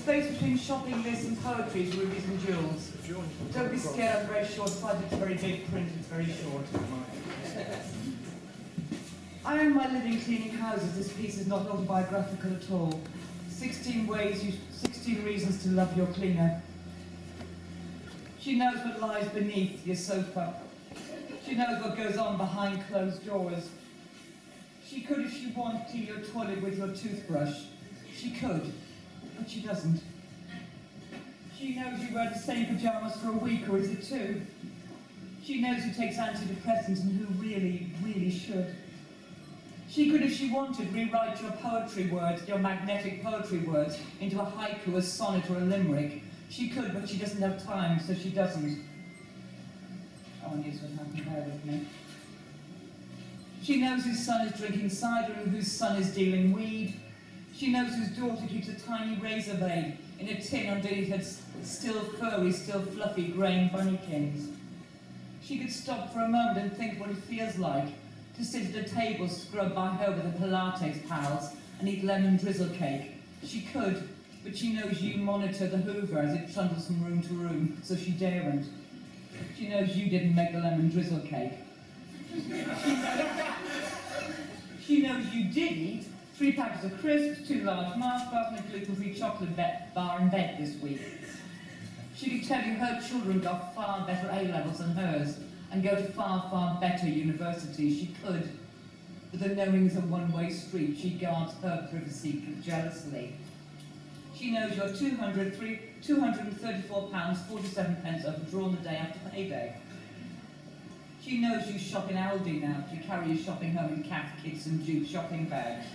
space between shopping lists and poetry is Rubies and Duels. Don't be scared, I'm very short. Besides, it's very big print, it's very short. I earn my living cleaning houses. This piece is not autobiographical at all. 16 reasons to love your cleaner. She knows what lies beneath your sofa. She knows what goes on behind closed doors. She could, if she wanted, clean your toilet with your toothbrush. She could, but she doesn't. She knows you wear the same pajamas for a week, or is it 2? She knows who takes antidepressants and who really, really should. She could, if she wanted, rewrite your poetry words, your magnetic poetry words, into a haiku, a sonnet, or a limerick. She could, but she doesn't have time, so she doesn't. Oh, here's what happened, bear with me. She knows whose son is drinking cider and whose son is dealing weed. She knows whose daughter keeps a tiny razor blade in a tin underneath her still furry, still fluffy greying bunnykins. She could stop for a moment and think what it feels like to sit at a table scrubbed by her with her Pilates pals and eat lemon drizzle cake. She could, but she knows you monitor the Hoover as it trundles from room to room, so she daren't. She knows you didn't make the lemon drizzle cake. She knows you did eat 3 packets of crisps, 2 large Mars bars, and a gluten-free chocolate bar in bed this week. She could tell you her children got far better A-levels than hers and go to far, far better universities. She could, but the knowing is a one-way street. She guards her privacy jealously. She knows you're £234.47 overdrawn the day after payday. She knows you shop in Aldi now. You carry your shopping home in cat kits and jute shopping bags.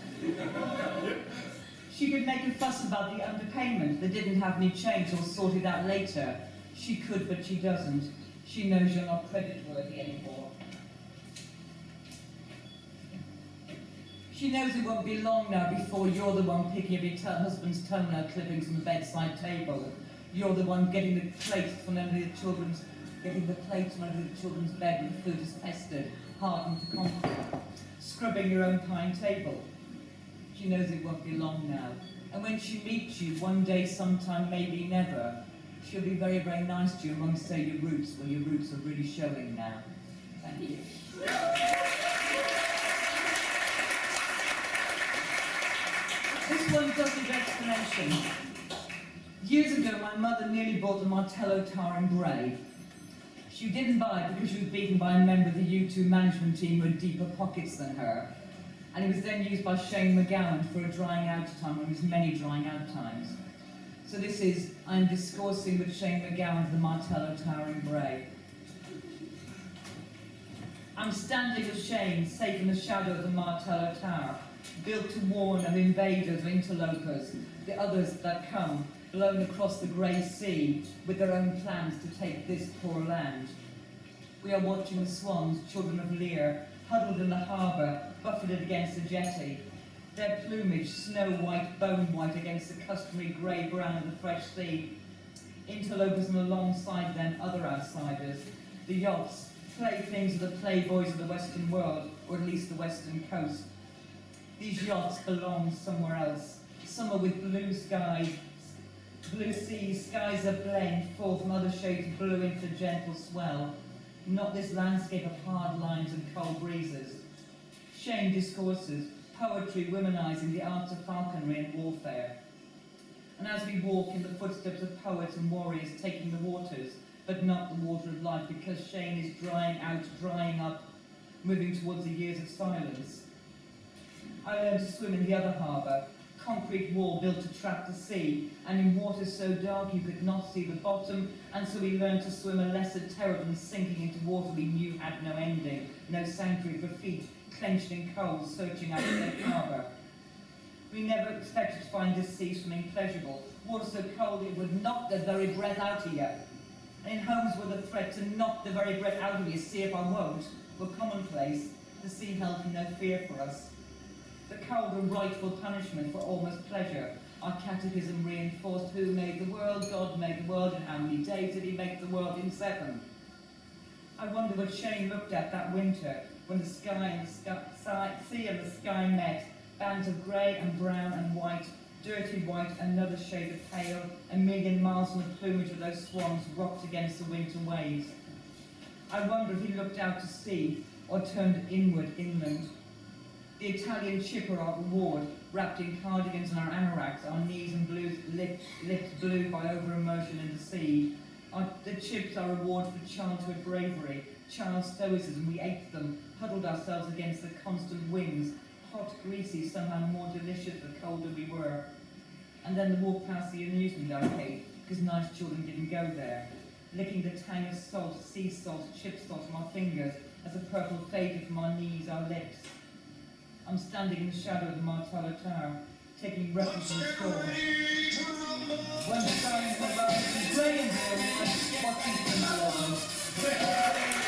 She could make a fuss about the underpayment that didn't have any change or sort it out later. She could, but she doesn't. She knows you're not credit-worthy anymore. She knows it won't be long now before you're the one picking up your husband's toenail clippings from the bedside table. You're the one getting the plates from under the children's bed when the food is festered, hardened to concrete, scrubbing your own pine table. She knows it won't be long now. And when she meets you, one day, sometime, maybe never, she'll be very, very nice to you and won't say your roots, well, your roots are really showing now. Thank you. This one does need explanation. Years ago, my mother nearly bought the Martello Tower in Bray. She didn't buy it because she was beaten by a member of the U2 management team who had deeper pockets than her. And it was then used by Shane McGowan for a drying out time, one of his many drying out times. So this is, I'm discoursing with Shane McGowan of the Martello Tower in Bray. I'm standing with Shane, safe in the shadow of the Martello Tower, built to warn of invaders, of interlopers, the others that come, blown across the grey sea, with their own plans to take this poor land. We are watching the swans, children of Lear, huddled in the harbour, buffeted against the jetty. Their plumage, snow-white, bone-white, against the customary grey-brown of the fresh sea. Interlopers and alongside them, other outsiders. The yachts, playthings of the playboys of the Western world, or at least the Western coast. These yachts belong somewhere else. Some are with blue skies, blue seas, skies are blamed, fall from other shades of blue into gentle swell. Not this landscape of hard lines and cold breezes. Shame discourses, poetry womanizing the arts of falconry and warfare. And as we walk in the footsteps of poets and warriors taking the waters, but not the water of life, because Shane is drying out, drying up, moving towards the years of silence. I learned to swim in the other harbour, concrete wall built to trap the sea, and in water so dark you could not see the bottom, and so we learned to swim a lesser terror than sinking into water we knew had no ending, no sanctuary for feet, clenched in cold, searching out the harbour. We never expected to find this sea swimming pleasurable, water so cold it would knock the very breath out of you. And in homes where the threat to knock the very breath out of you, see if I won't, were commonplace, the sea held no fear for us. The cold and rightful punishment for almost pleasure. Our catechism reinforced who made the world, God made the world, and how many days did he make the world in 7? I wonder what Shane looked at that winter, when the sky and the sea and the sky met, bands of grey and brown and white, dirty white, another shade of pale, a million miles from the plumage of those swans rocked against the winter waves. I wonder if he looked out to sea or turned inland. The Italian chipper, our reward, wrapped in cardigans and our anoraks, our knees and lips blue by over-immersion in the sea. The chips are reward for childhood bravery, child stoicism. We ate them, huddled ourselves against the constant winds, hot, greasy, somehow more delicious the colder we were. And then the walk past the amusement arcade, because nice children didn't go there, licking the tang of salt, sea salt, chip salt from our fingers as the purple faded from our knees, our lips. I'm standing in the shadow of the Martello Tower, taking refuge in the storm. When the signs of love is grey and blue, watching from below.